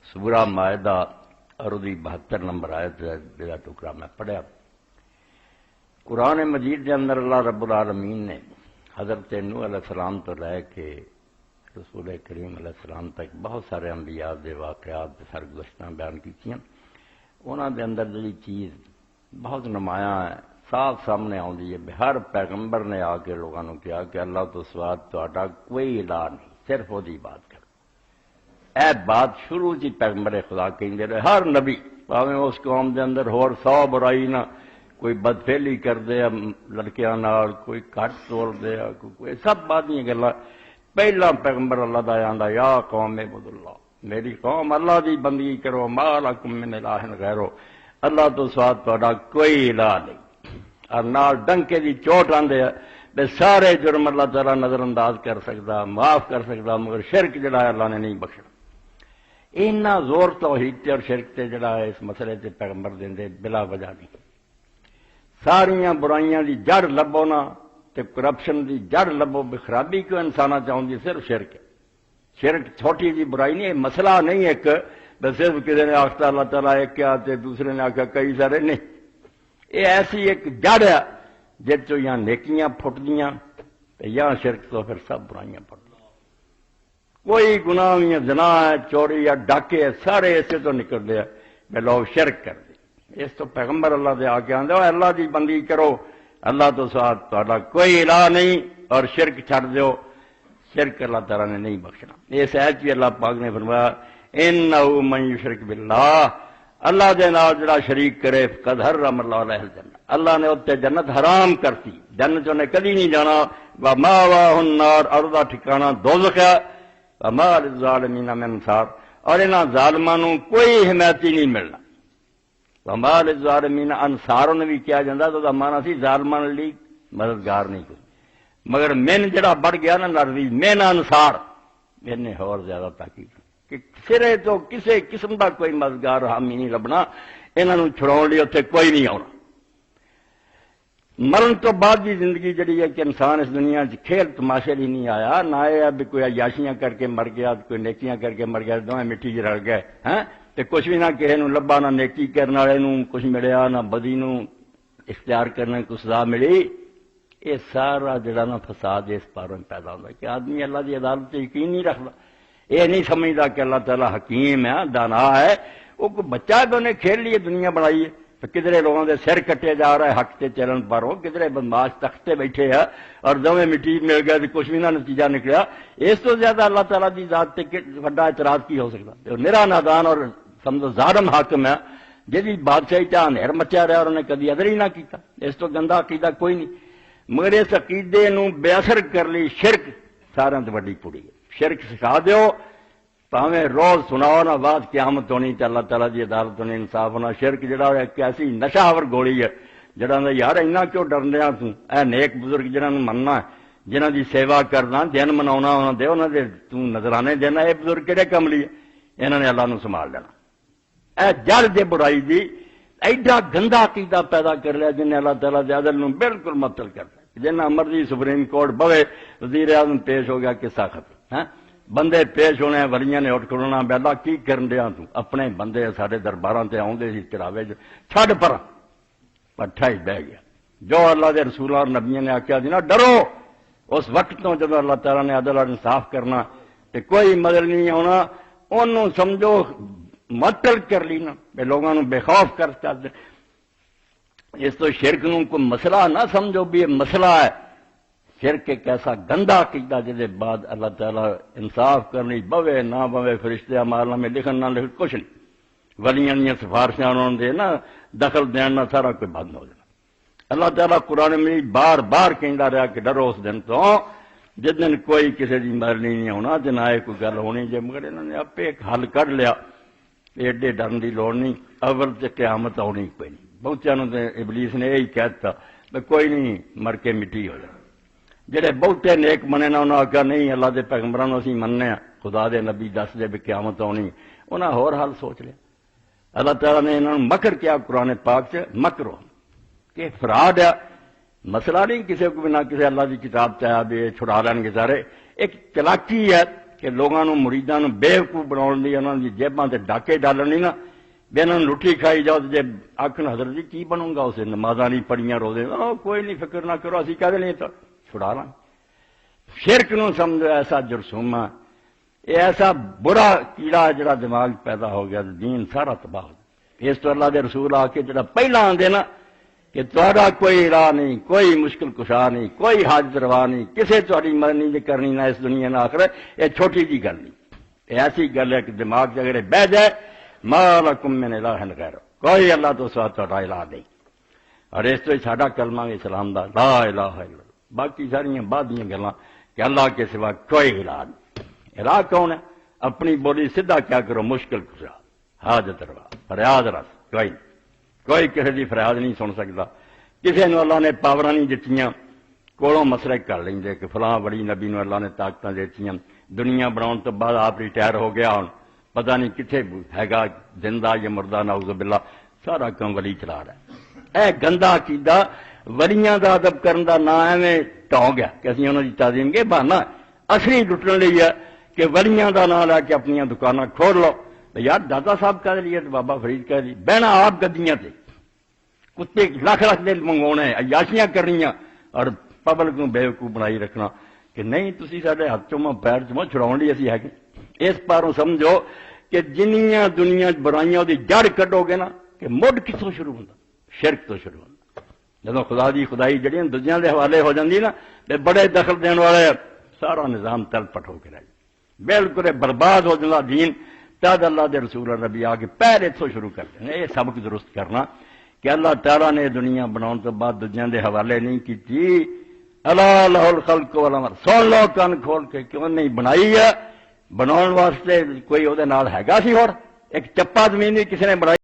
سورہ مائدہ اور 72 نمبر آیت کا ٹکڑا میں پڑھا۔ قرآن مجید کے اندر اللہ رب العالمین نے حضرت نوح علیہ السلام تو لے کے رسول کریم علیہ السلام تک بہت سارے انبیاء دے واقعات سرگزشتاں بیان کیتیاں۔ انہاں دے اندر جڑی چیز بہت نمایاں ہے، صاف سامنے آتی ہے، ہر پیغمبر نے آ کے لوگوں نے کہا کہ اللہ تو سوا تہاڈا کوئی الہ نہیں، صرف وہی بات کرو۔ اے بات شروع جی پیغمبر خدا کہندے رہے، ہر نبی پاویں اس قوم دے اندر ہور 100 برائی نہ، کوئی بدفعلی کر دے لڑکیاں نال، کوئی کٹ توڑ دے، کوئی سب بات نہیں گلا۔ پہلا پیغمبر اللہ دا آندا یا قوم عبد اللہ، میری قوم اللہ دی بندگی کرو، ما لکم من الہ غیرو، اللہ تو سوا تہاڈا کوئی الہ نہیں۔ اور نال ڈنکے دی چوٹ آندے بے سارے جرم اللہ تعالیٰ نظر انداز کر سکتا، معاف کر سکتا، مگر شرک جڑا ہے اللہ نے نہیں بخشنا۔ اینا زور توحید تے اور شرک تے جڑا ہے اس مسئلے تے پیغمبر دیندے بلا وجہ نہیں۔ ساریاں برائیاں دی جڑ لبو نا تے کرپشن دی جڑ لبو، بے خرابی کیوں انساناں چاہندی صرف شرک ہے۔ شرک چھوٹی جی برائی نہیں ہے، مسئلہ نہیں ایک بس صرف کسی نے آختا اللہ تعالیٰ ایک کیا تے دوسرے نے آخیا کئی سارے، نہیں، یہ ایسی ایک جڑ ہے جس چو یا نیکیاں پھٹدیاں یا شرک تو پھر سب برائیاں پھٹدیاں۔ کوئی گناہ یا زنا ہے، چوری یا ڈاکے ہے، سارے ایسے تو نکلتے ہیں کہ لوگ شرک کر دیں۔ اس تو پیغمبر اللہ دے آ کے آندے ہو اللہ دی بندگی کرو، اللہ تو ساتھ تہاڈا کوئی الہ نہیں، اور شرک چھڑ دیو، شرک اللہ تعالیٰ نے نہیں بخشنا۔ اس آیت بھی اللہ پاک نے فرمایا انہ من یشرک باللہ، اللہ دے نال جڑا شریک کرے فقد حرم اللہ علیہ الجنہ، اللہ نے اتنے جنت حرام کرتی، جنت انہیں کدی نہیں جانا، وماواہ النار، اور دا ٹھکانہ دوزخ ہے، وما للظالمین من انصار، اور انہاں ظالماں نوں کوئی حمایتی نہیں ملنا۔ وما للظالمین انصار نے بھی کیا جاتا تو دا معنی سی ظالماں لئی مددگار نہیں کوئی، مگر من جڑا بڑھ گیا نا لفظ من انصار، میں نے اور زیادہ تاکید کہ سرے تو کسے قسم دا کوئی مددگار حامی نہیں لبنا، انہاں نوں چھڑاؤن لئی اتنے کوئی نہیں آنا۔ مرن تو بعد کی زندگی جڑی ہے کہ انسان اس دنیا کھیل تماشے لیے نہیں آیا، نہ یہ بھی کوئی عیاشیاں کر کے مر گیا، کوئی نیکیاں کر کے مر گیا، دونوں مٹی چ رل گئے ہیں، تے کچھ بھی نہ کسی نوں لبا، نہ نیکی کرنے والے نوں کچھ ملیا، نہ بدی نوں اختیار کرنے کو سزا ملی۔ یہ سارا جڑا نا فساد اس پاروں پیدا ہوتا ہے کہ آدمی اللہ کی عدالت سے یقین نہیں رکھتا، یہ نہیں سمجھتا کہ اللہ تعالیٰ حکیم ہے، دانا ہے۔ وہ کوئی بچہ ہے تو انہیں کھیل لیے دنیا بنائی ہے، تو کدھرے لوگوں کے سر کٹے جا رہا ہے حق تے چلن پر، ہو کدھرے بدماش تختے بیٹھے ہے اور دونوں مٹی مل گئے تو کچھ بھی نہ نتیجہ نکلیا۔ اس تو زیادہ اللہ تعالیٰ کی ذات تے بڑا اعتراض کی ہو سکتا؟ نرا نادان اور سمجھو ظالم حاکم ہے جی بادشاہی چاہ نہر مچا رہا اور انہیں کدی ادر ہی نہ کیتا۔ اس تو گندا عقیدہ کوئی نہیں، مگر اس عقیدے نوں بے اثر کر لی شرک سارے تو وڈی پوڑی ہے۔ شرک سکھا دیو پاویں روز سناؤ نہ بعد قیامت ہونی تے اللہ تعالیٰ دی عدالت ہونے انصاف ہونا۔ شرک جڑا ہے ایک ایسی نشہ آور گولی ہے جڑا یار اینا کیوں ڈرندیاں تو اے نیک بزرگ جنہاں نوں مننا ہے، جنہاں دی سیوا کرنا، دن مناونا انہاں دے، انہاں دے تو نظرانے دینا، اے بزرگ کہڑے کم لیے، انہاں نے اللہ نوں سنبھال لینا۔ اے جڑ دے برائی دی ایڈا گندا عقیدہ پیدا کر لیا جن نے اللہ تعالیٰ دے عدل نوں بالکل معطل کر دیا۔ جنہ مرضی سپریم کورٹ بوے، وزیر اعظم پیش ہو گیا قصہ ختم، بندے پیش ہونے، ولیاں نے اٹھ کھڑونا، بے اللہ کی کرن دیا تو، اپنے بندے سارے درباراں تے آؤندے سی چڑھاوے چھڈ پراں، پٹھا ہی بہ گیا۔ جو اللہ دے رسولاں اور نبیوں نے آخیا سی نا ڈرو، اس وقت تو جب اللہ تعالیٰ نے عدل اور انصاف کرنا تے کوئی مدل نہیں آنا، انہوں سمجھو معطل کر لینا، بے لوگوں نے بے خوف کر دے۔ اس تو شرک نوں کوئی مسئلہ نہ سمجھو بھی یہ مسئلہ ہے۔ شرک ایک ایسا گندا عقیدہ جس کے بعد اللہ تعالیٰ انصاف کرنی بوے نہ بوے، فرشتے اعمال میں لکھن نہ لکھن کچھ نہیں، ولیاں دیاں سفارشاں انہوں دے نا دخل دینا سارا کوئی بند ہو جانا۔ اللہ تعالیٰ قرآن مجید بار بار کہندا رہا کہ ڈرو اس دن تو جس دن کوئی کسی کی مرنی نہیں ہونا، تے نہ کوئی گل ہونی جے، مگر انہوں نے آپ ایک حل کر لیا، ایڈے ڈرن کی لوڑ نہیں، اول تے قیامت آنی کوئی نہیں۔ بہتیاں نوں تے ابلیس نے یہی کہہ دتا کہ کوئی نہیں، مر کے مٹی ہو جائے۔ جڑے بہتے نیک منے نا انہوں نے آخیا نہیں اللہ دے پیغمبراں نوں اسی مننے ہیں، خدا دے نبی دس دے بھی قیامت آنی، انہاں ہور حل سوچ لیا۔ اللہ تعالیٰ نے انہوں نے مکر کیا قرآن پاک سے، مکرو کہ فراڈ ہے، مسئلہ نہیں کسی کو بھی نہ کسی اللہ کی کتاب چاہیا بھی چھڑا لین گے سارے، ایک چلاکی ہے کہ لوگوں نوں مریداں نوں بےوقوف بناਉਣ دی انہاں دی جیباں تے ڈاکے ڈالن نہیں نا بھی انہاں نوں لٹھی کھائی جاؤ تے جے آکھن حضرت جی کی بنوں گا اسے نمازاں نہیں پڑھیاں روزے کوئی نہیں فکر نہ کرو اسی کہہ دیں تو چھڑا لاں شرک نوں سمجھو ایسا جرثومہ ایسا برا کیڑا جڑا دماغ پیدا ہو گیا دین سارا تباہ ہو گیا اس تو اللہ دے رسول آ کے جڑا پہلا آندے نا کہ تہاڈا کوئی راہ نہیں کوئی مشکل کشا نہیں کوئی حاجت روا نہیں کسے تہاڈی مدد نہیں کرنی نہ اس دنیا نہ آخرت یہ چھوٹی جی گل نہیں یہ ایسی گل ہے کہ دماغ سے اگر بہ جائے ما لکم من الہ غیر کوئی اللہ تو سوا تہاڈا الہ نہیں اور اس تو ساڈا کلمہ اسلام دا لا الہ الا اللہ باقی ساریاں بعد دیاں گلاں کہ اللہ کے سوا کوئی الہ نہیں الہ کون ہے اپنی بولی سیدھا کیا کرو مشکل کشا حاجت روا فریاد رس کوئی کسی کی فریاد نہیں سن سکتا کسی نے اللہ نے پاور نہیں دتیاں کولوں مسئلے کر لیں کہ فلاں بڑی نبی نو اللہ نے طاقتاں دیتیاں دنیا بناؤن تو بعد آپ ریٹائر ہو گیا ہوں پتہ نہیں کتنے ہے گا زندہ یا مردہ نعوذ باللہ سارا کام ولی چلا رہا ہے اے گندا عقیدہ ولیاں دا ادب کرن دا نا ایویں ٹھو گیا کہ اسی انہاں دی تعظیم کے بہانا اصلی لٹن لئی ہے کہ ولیاں دا نام لے کے اپنی دکاناں کھول لو یار دادا صاحب کہہ لیے بابا فرید کہہ دی بہنا آپ گدیاں تے کتے لاکھ لاکھ دل منگوانے عیاشیاں کرنیاں اور پبلک نوں بےوقوف بنائی رکھنا کہ نہیں تسی ساڈے ہاتھ چوما پیر چوما چھڑاؤن لئی اسی ہے کہ اس پاروں سمجھو کہ جنیاں دنیا برائیاں دی جڑ کڈو گے نا کہ مڈ کتوں شروع ہوندا شرک تو شروع ہوندا جدوں خدا دی خدائی جڑیاں دوجیاں دے حوالے ہو جاندی نا تے بڑے دخل دین والے سارا نظام تل پٹ ہو کے رہ بالکل برباد ہو جاتا دین تد اللہ دے رسول نبی آ کے پہلے اتوں شروع کر دیں یہ سبق درست کرنا کہ اللہ تعالیٰ نے دنیا بناؤن تو بعد دنیا دے حوالے نہیں کی اللہ لہ الخلق والامر سن لو کن کھول کے کیوں نہیں بنائی ہے بناؤن واسطے کوئی وہ نال ہے گا سی اور ایک چپا زمین بھی کسی نے بنائی